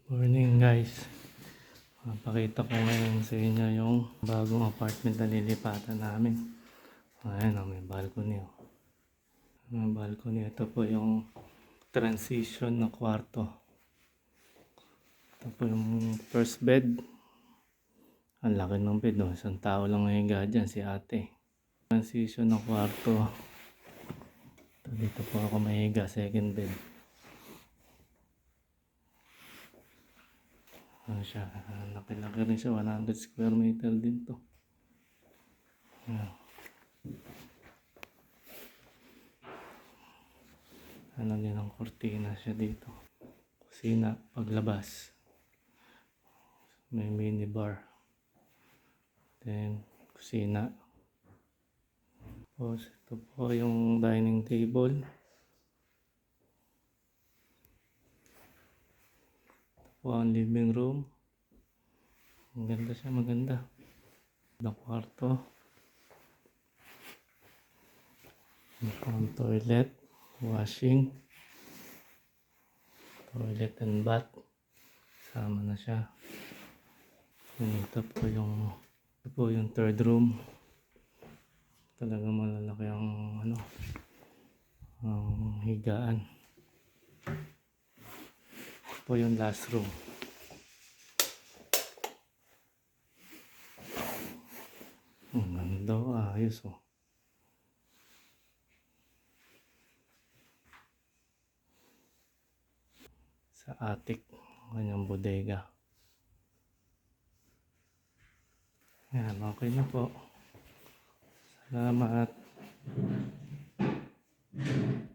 Morning guys, pakita ko ngayon sa inyo yung bagong apartment na lilipatan namin. Ayan, may balcony. May balcony. Ito po yung transition na kwarto. Ito po yung first bed. Ang laki ng bed, no? Isang tao lang higa dyan, si ate. Transition na kwarto. Dito po ako mahiga, second bed. Ano siya, laki-laki rin siya, 100 square meter din to. Ayan. Ano din ang kortina siya dito. Kusina, paglabas. May mini bar. Then, kusina. Tapos, ito po yung dining table. Ito po ang living room. Maganda siya, maganda. Ang kwarto. Ito po ang toilet. Washing. Toilet and bath. Sama na siya. Ito po yung third room. Talagang malalaki ang ang higaan. Ito po yung last room. Ang ganda, ayos oh. Sa attic, kanyang bodega. Yan, okay na po. Salamat.